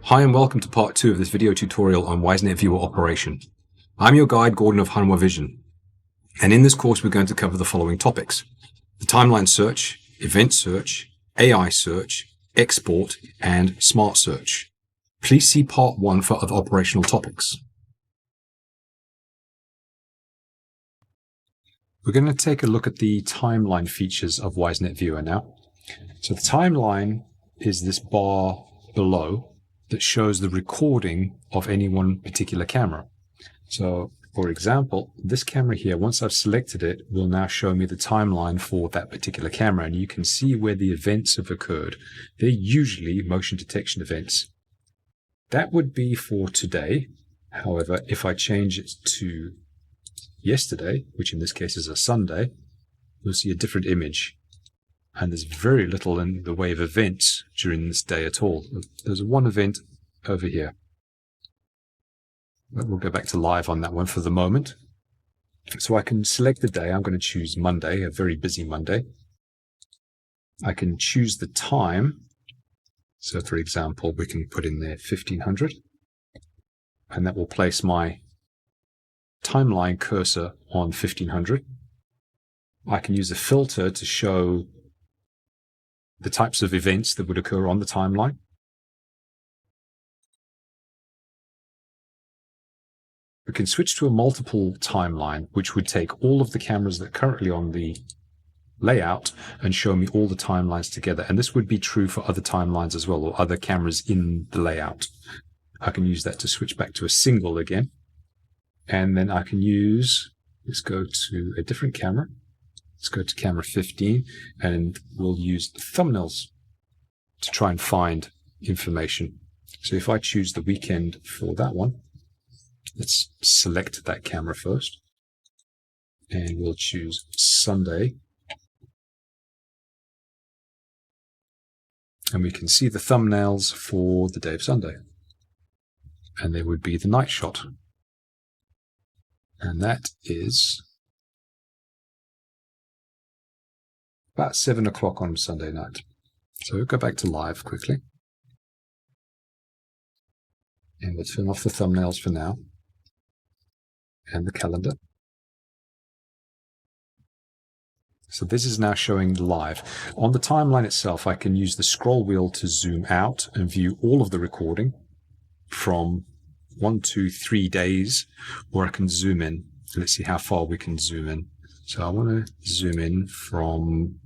Hi and welcome to part 2 of this video tutorial on Wisenet Viewer Operation. I'm your guide, Gordon of Hanwha Vision, and in this course we're going to cover the following topics: the timeline search, event search, AI search, export, and smart search. Please see part 1 for other operational topics. We're going to take a look at the timeline features of Wisenet Viewer now. So the timeline is this bar below that shows the recording of any one particular camera. So, for example, this camera here, once I've selected it, will now show me the timeline for that particular camera, and you can see where the events have occurred. They're usually motion detection events. That would be for today. However, if I change it to yesterday, which in this case is a Sunday, you'll see a different image. And there's very little in the way of events during this day at all. There's one event over here. But we'll go back to live on that one for the moment. So I can select the day. I'm going to choose Monday, a very busy Monday. I can choose the time. So for example, we can put in there 1500. And that will place my timeline cursor on 1500. I can use a filter to show the types of events that would occur on the timeline. We can switch to a multiple timeline, which would take all of the cameras that are currently on the layout and show me all the timelines together. And this would be true for other timelines as well, or other cameras in the layout. I can use that to switch back to a single again. And then I can use, let's go to a different camera. Let's go to camera 15, and we'll use thumbnails to try and find information. So if I choose the weekend for that one, let's select that camera first, and we'll choose Sunday. And we can see the thumbnails for the day of Sunday. And they would be the night shot. And that is about 7 o'clock on Sunday night. So we'll go back to live quickly. And we'll turn off the thumbnails for now. And the calendar. So this is now showing live. On the timeline itself, I can use the scroll wheel to zoom out and view all of the recording from 1 to 3 days, or I can zoom in. Let's see how far we can zoom in. So I want to zoom in from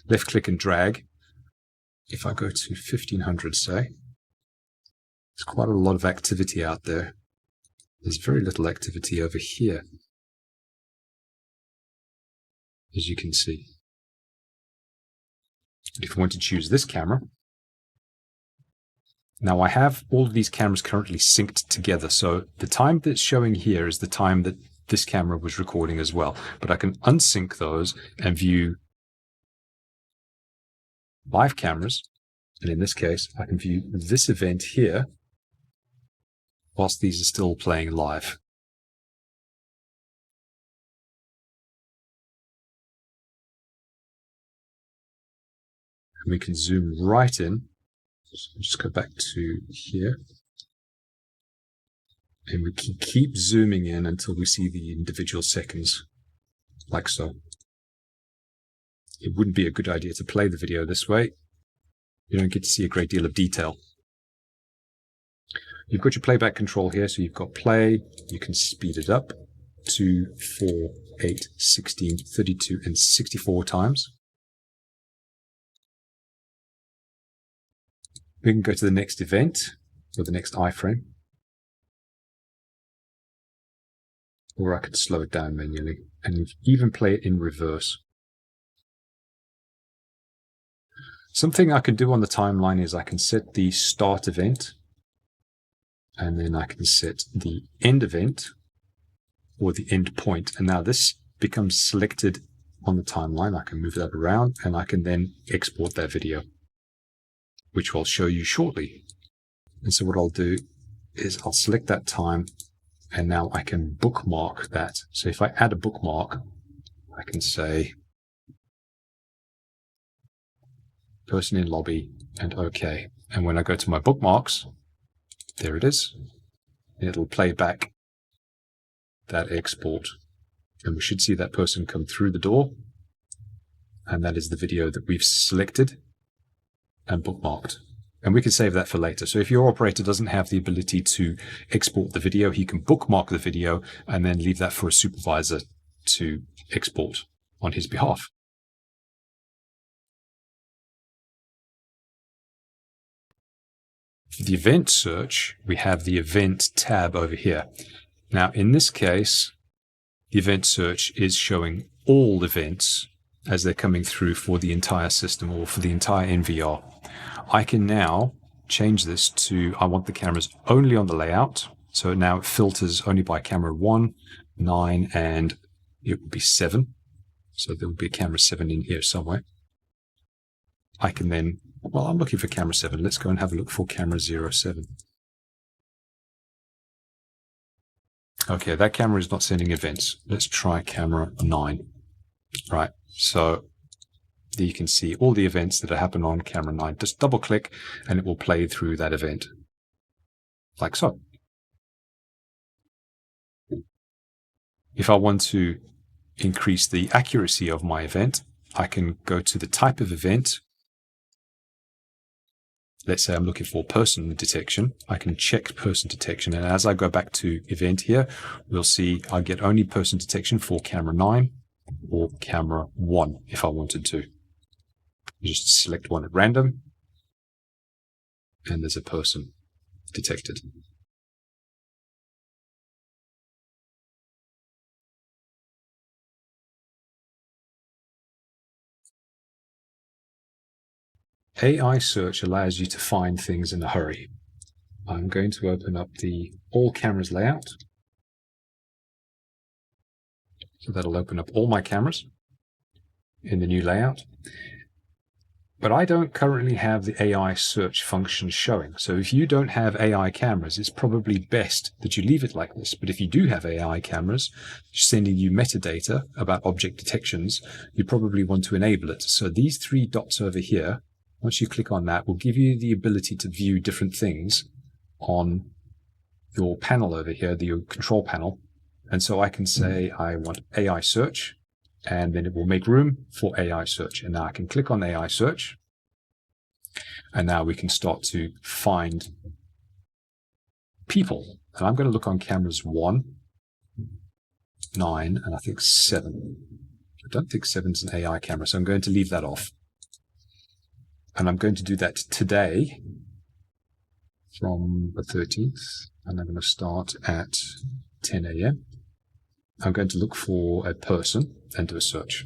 left click and drag. If I go to 1500, say, there's quite a lot of activity out there. There's very little activity over here, as you can see. If I want to choose this camera, now I have all of these cameras currently synced together. So the time that's showing here is the time that this camera was recording as well. But I can unsync those and view live cameras. And in this case, I can view this event here whilst these are still playing live. And we can zoom right in. So just go back to here. And we can keep zooming in until we see the individual seconds, like so. It wouldn't be a good idea to play the video this way. You don't get to see a great deal of detail. You've got your playback control here, so you've got play. You can speed it up 2, 4, 8, 16, 32, and 64 times. We can go to the next event, or the next iframe. Or I could slow it down manually, and even play it in reverse. Something I can do on the timeline is I can set the start event, and then I can set the end event, or the end point. And now this becomes selected on the timeline. I can move that around, and I can then export that video, which I'll show you shortly. And so what I'll do is I'll select that time, and now I can bookmark that. So if I add a bookmark, I can say person in lobby and OK. And when I go to my bookmarks, There it is. It'll play back that export. And we should see that person come through the door. And that is the video that we've selected and bookmarked. And we can save that for later. So if your operator doesn't have the ability to export the video, he can bookmark the video and then leave that for a supervisor to export on his behalf. For the event search, we have the event tab over here. Now, in this case, the event search is showing all events as they're coming through for the entire system or for the entire NVR. I can now change this to, I want the cameras only on the layout. So now it filters only by camera 1, 9, and it will be 7. So there will be a camera 7 in here somewhere. I can then, well, I'm looking for camera 7. Let's go and have a look for camera 07. Okay, that camera is not sending events. Let's try camera 9. Right, so you can see all the events that happen on camera 9. Just double click and it will play through that event, like so. If I want to increase the accuracy of my event, I can go to the type of event. Let's say I'm looking for person detection. I can check person detection. And as I go back to event here, we'll see I get only person detection for camera 9 or camera 1 if I wanted to. Just select one at random, and there's a person detected. AI search allows you to find things in a hurry. I'm going to open up the all cameras layout. So that'll open up all my cameras in the new layout. But I don't currently have the AI search function showing. So if you don't have AI cameras, it's probably best that you leave it like this. But if you do have AI cameras sending you metadata about object detections, you probably want to enable it. So these 3 dots over here, once you click on that, will give you the ability to view different things on your panel over here, the control panel. And so I can say I want AI search, and then it will make room for AI search. And now I can click on AI search. And now we can start to find people. And I'm going to look on cameras 1, 9, and I think 7. I don't think 7 is an AI camera, so I'm going to leave that off. And I'm going to do that today from the 13th. And I'm going to start at 10 a.m. I'm going to look for a person and do a search.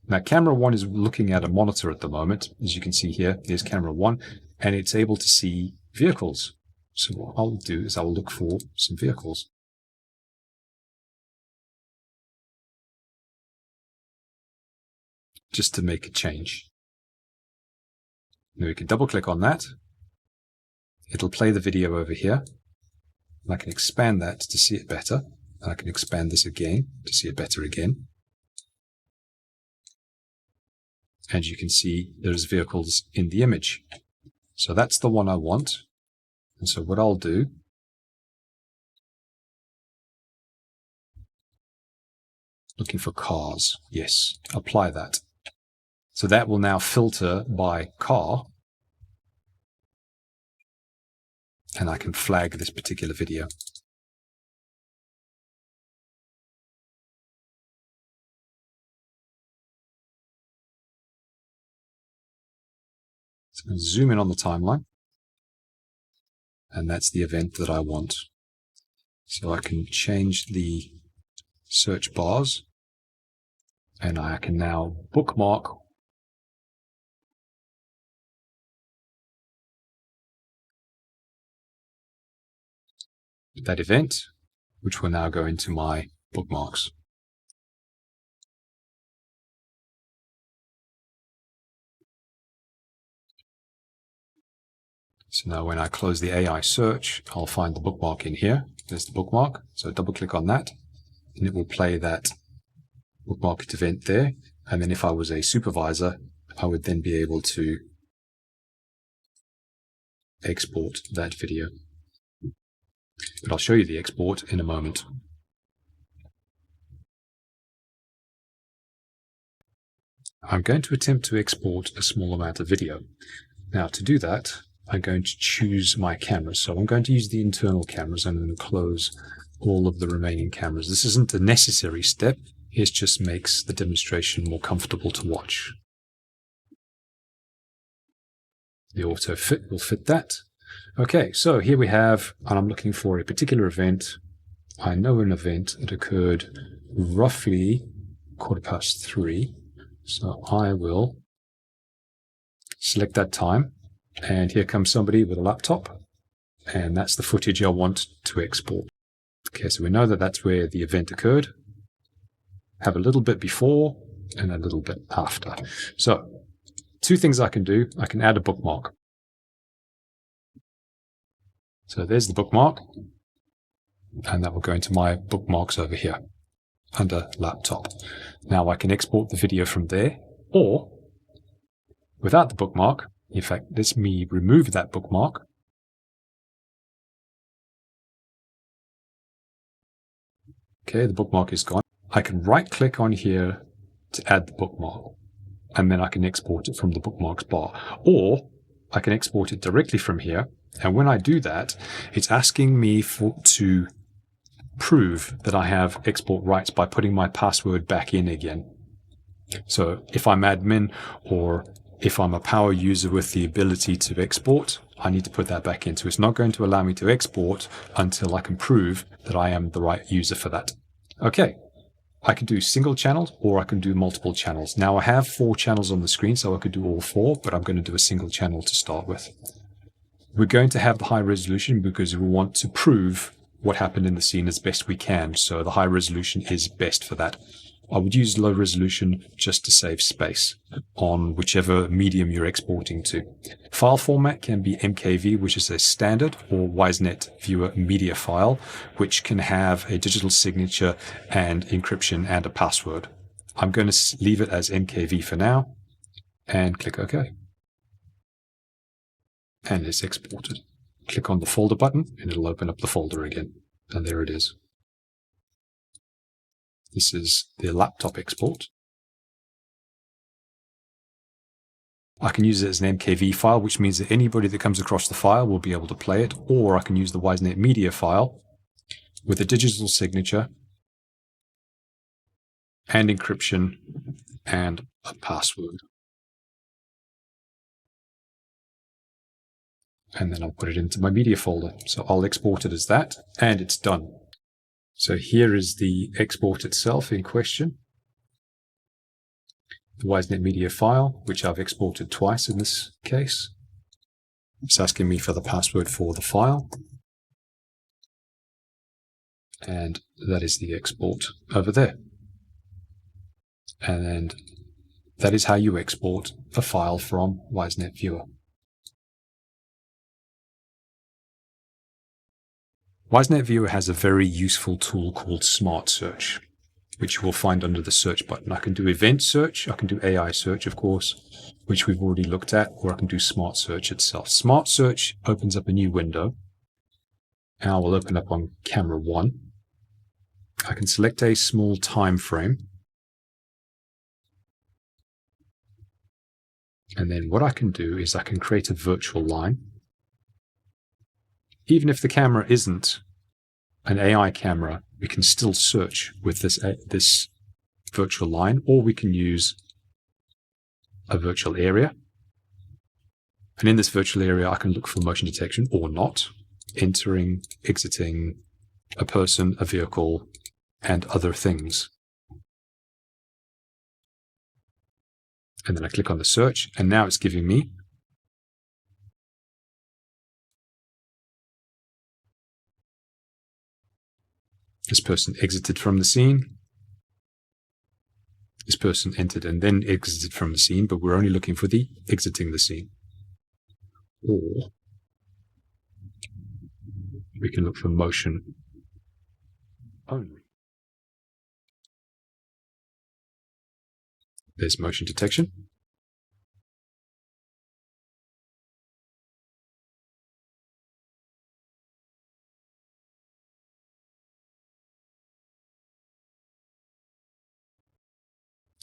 Now, camera 1 is looking at a monitor at the moment. As you can see here, there's camera 1, and it's able to see vehicles. So what I'll do is I'll look for some vehicles. Just to make a change. Now we can double click on that. It'll play the video over here. And I can expand that to see it better. And I can expand this again to see it better again. And you can see there's vehicles in the image. So that's the one I want. And so what I'll do, looking for cars. Yes, apply that. So that will now filter by car. And I can flag this particular video. So I'm going to zoom in on the timeline. And that's the event that I want. So I can change the search bars. And I can now bookmark that event, which will now go into my bookmarks. So now when I close the AI search, I'll find the bookmark in here. There's the bookmark. So double click on that, and it will play that bookmarked event there. And then if I was a supervisor, I would then be able to export that video. But I'll show you the export in a moment. I'm going to attempt to export a small amount of video. Now, to do that, I'm going to choose my cameras. So I'm going to use the internal cameras. I'm going to close all of the remaining cameras. This isn't a necessary step. It just makes the demonstration more comfortable to watch. The auto fit will fit that. Okay, so here we have, and I'm looking for a particular event. I know an event that occurred roughly 3:15. So I will select that time. And here comes somebody with a laptop. And that's the footage I want to export. Okay, so we know that that's where the event occurred. Have a little bit before and a little bit after. So two things I can do. I can add a bookmark. So there's the bookmark. And that will go into my bookmarks over here under laptop. Now I can export the video from there, or without the bookmark. In fact, let me remove that bookmark. Okay, the bookmark is gone. I can right-click on here to add the bookmark, and then I can export it from the bookmarks bar. Or I can export it directly from here, and when I do that, it's asking me to prove that I have export rights by putting my password back in again. So if I'm admin or if I'm a power user with the ability to export, I need to put that back in. So it's not going to allow me to export until I can prove that I am the right user for that. Okay, I can do single channels or I can do multiple channels. Now I have 4 channels on the screen, so I could do all 4, but I'm going to do a single channel to start with. We're going to have the high resolution because we want to prove what happened in the scene as best we can. So the high resolution is best for that. I would use low resolution just to save space on whichever medium you're exporting to. File format can be MKV, which is a standard, or Wisenet Viewer Media file, which can have a digital signature and encryption and a password. I'm going to leave it as MKV for now and click OK. And it's exported. Click on the folder button and it'll open up the folder again. And there it is. This is the laptop export. I can use it as an MKV file, which means that anybody that comes across the file will be able to play it, or I can use the Wisenet Media file with a digital signature and encryption and a password. And then I'll put it into my media folder. So I'll export it as that, and it's done. So here is the export itself in question. The Wisenet Media file, which I've exported twice in this case. It's asking me for the password for the file. And that is the export over there. And that is how you export a file from Wisenet Viewer. Wisenet Viewer has a very useful tool called Smart Search, which you will find under the search button. I can do event search, I can do AI search, of course, which we've already looked at, or I can do Smart Search itself. Smart Search opens up a new window, and I will open up on camera 1. I can select a small time frame, and then what I can do is I can create a virtual line. Even if the camera isn't an AI camera, we can still search with this virtual line, or we can use a virtual area. And in this virtual area, I can look for motion detection or not, entering, exiting a person, a vehicle, and other things. And then I click on the search, and now it's giving me this person exited from the scene. This person entered and then exited from the scene, but we're only looking for the exiting the scene. Or we can look for motion only. There's motion detection.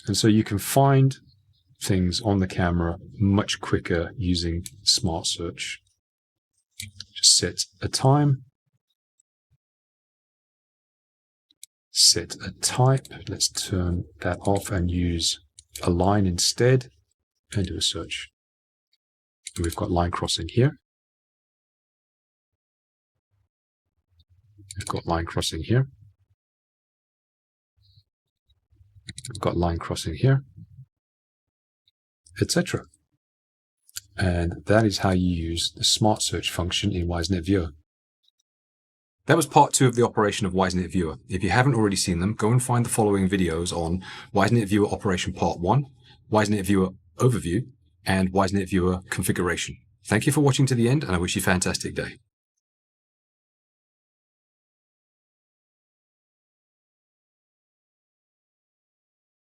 And so you can find things on the camera much quicker using Smart Search. Just set a time, set a type. Let's turn that off and use a line instead and do a search. And we've got line crossing here. We've got line crossing here. We've got line crossing here, etc. And that is how you use the Smart Search function in Wisenet Viewer. That was part 2 of the operation of Wisenet Viewer. If you haven't already seen them, go and find the following videos on Wisenet Viewer Operation Part 1, Wisenet Viewer Overview, and Wisenet Viewer Configuration. Thank you for watching to the end, and I wish you a fantastic day.